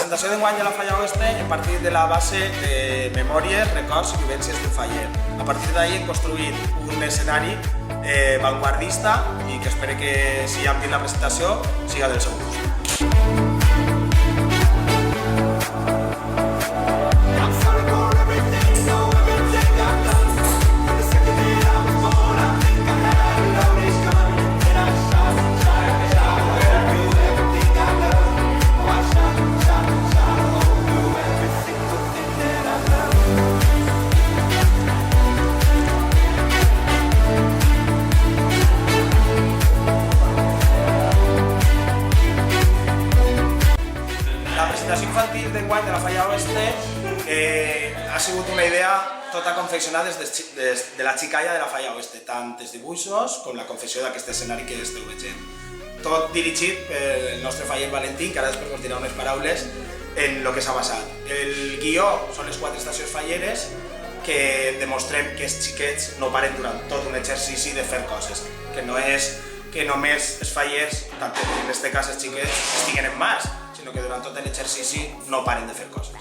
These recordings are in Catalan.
presentació d'enguany de la Falla Oeste hem partit de la base de memòries, records i vivències d'un faller. A partir d'ahir hem construït un escenari vanguardista i que espero que si hem dit la presentació siga del seu gust. La presentació infantil d'enguany de la Falla Oeste ha sigut una idea tota confeccionada des de la xicalla de la Falla Oeste, tant els dibuixos com la confecció d'aquest escenari que esteu veient. Tot dirigit pel nostre faller Valentí, que ara després us dirà unes paraules en el que s'ha basat. El guió són les 4 estacions falleres que demostrem que els xiquets no paren durant tot un exercici de fer coses, que no és que només els fallers, tant en aquest cas els xiquets, estiguen en març, sinó que durant tot l'exercici no paren de fer coses.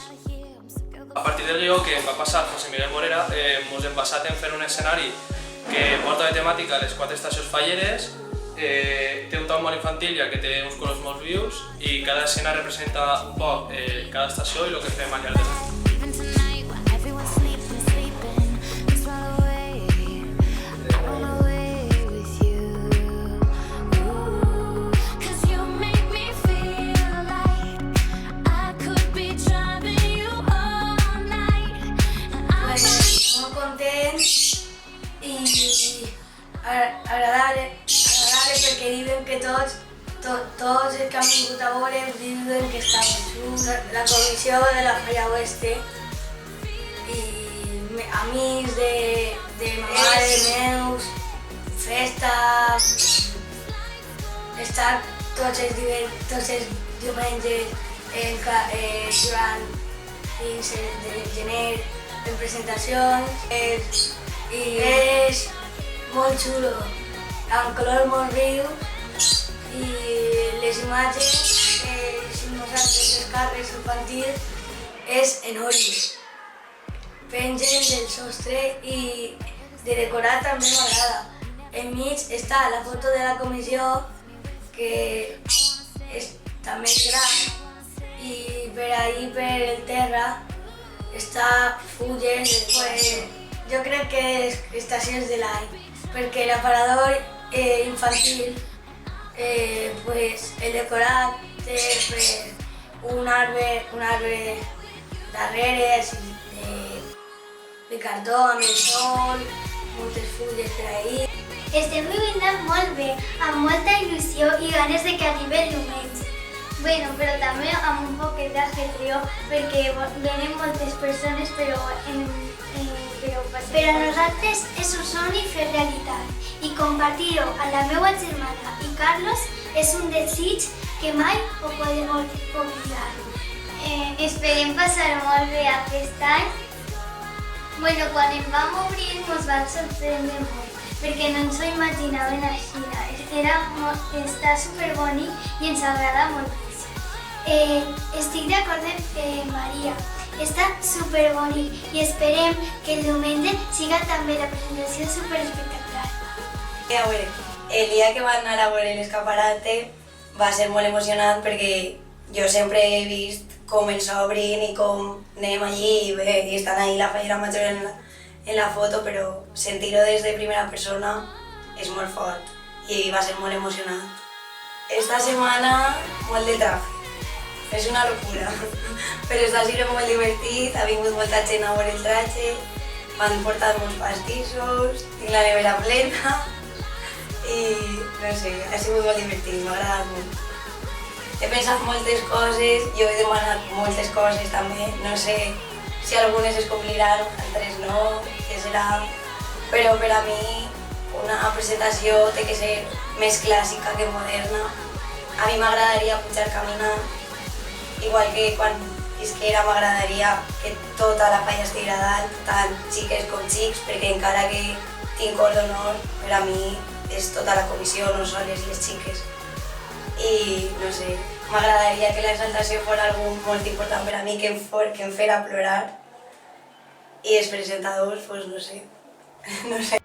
A partir del guió que em va passar José Miguel Morera, ens hem basat en fer un escenari que porta de temàtica les 4 estacions falleres, té un to molt infantil ja que té uns colors molt vius i cada escena representa un poc cada estació i el que fem al llarg de l'any. Agradable perquè diuen que tots els que han vingut a veure diuen que està molt xulo. La comissió de la Falla Oeste i amics de ma mare, meus, festa, estar tots els diumenges durant fins de gener en presentacions i és molt xulo, amb colors molt vius i les imatges si nosaltres els carrers infantils és enorme. Pengen del sostre i de decorar també m'agrada. Enmig està la foto de la comissió que és també gran i per ahí per el terra està fulles. Jo crec que les estacions de l'any, perquè l'aparador infantil, el decorat té un arbre darrere de cartó amb el sol, moltes fulles per ahí. Estem vivint molt bé, amb molta il·lusió i ganes de que arribi el diumenge. Bueno, però també amb un poquet d'ajetreo perquè venen moltes persones, però per a nosaltres és un somni fer realitat i compartir-ho amb la meva germana i Carlos és un desig que mai ho podem oblidar. Esperem passar molt bé aquest any. Bueno, quan em vam obrir ens va sorprendre molt perquè no ens ho imaginaven així. Està superbonic i ens agrada moltíssim. Estic d'acord amb Maria. Està superbonic i esperem que el diumenge siga també la presentació superespectacular. A veure, el dia que van anar a veure l'escaparate va ser molt emocionant perquè jo sempre he vist com ens obrin i com anem allí i bé, i estan ahí la fallera major en la foto, però sentir-ho des de primera persona és molt fort i va ser molt emocionant. Esta setmana molt de tràfic. És una locura, però està sent molt divertit, ha vingut molta gent a veure el traje, m'han portat molts pastissos, tinc la nevera plena i no sé, ha sigut molt divertit, m'ha agradat molt. He pensat moltes coses, jo he demanat moltes coses també, no sé si algunes es compliran, altres no, què serà, però per a mi una presentació té que ser més clàssica que moderna. A mi m'agradaria pujar caminant, igual que quan isquera m'agradaria que tota la falla estigui a dalt, tant xiques com xics, perquè encara que tinc cor d'honor, per a mi és tota la comissió, no sols les xiques. I no sé, m'agradaria que l'exaltació fos algo molt important per a mi, que em fera plorar. I els presentadors, pues no sé, no sé.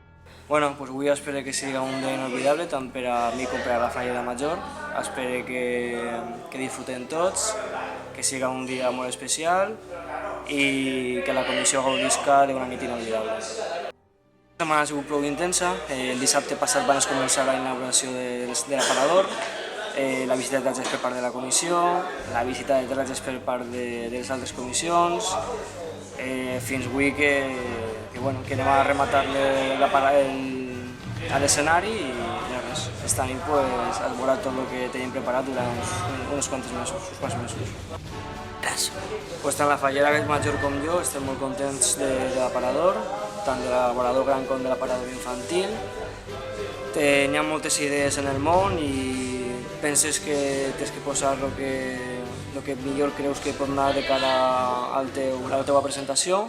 Bueno, pues avui espero que sigui un dia inolvidable, tant per a mi com per a la Fallera Major. Espero que disfrutem tots, que sigui un dia molt especial i que la comissió gaudisca d'una nit inolvidable. La setmana ha sigut prou intensa. El dissabte passat van començar la inauguració de l'aparador, la visita de trajectes per part de la comissió, la visita de trajectes per part de les altres comissions, fins avui que anem a rematar l'escenari i res. Esta nit es veurà tot el que tenim preparat durant uns quants mesos. Tant la Fallera Major com jo estem molt contents de l'aparador, tant de l'aparador gran com de l'aparador infantil. N'hi ha moltes idees en el món i penses que tens que posar el que millor creus que pot anar de cara a la teva presentació.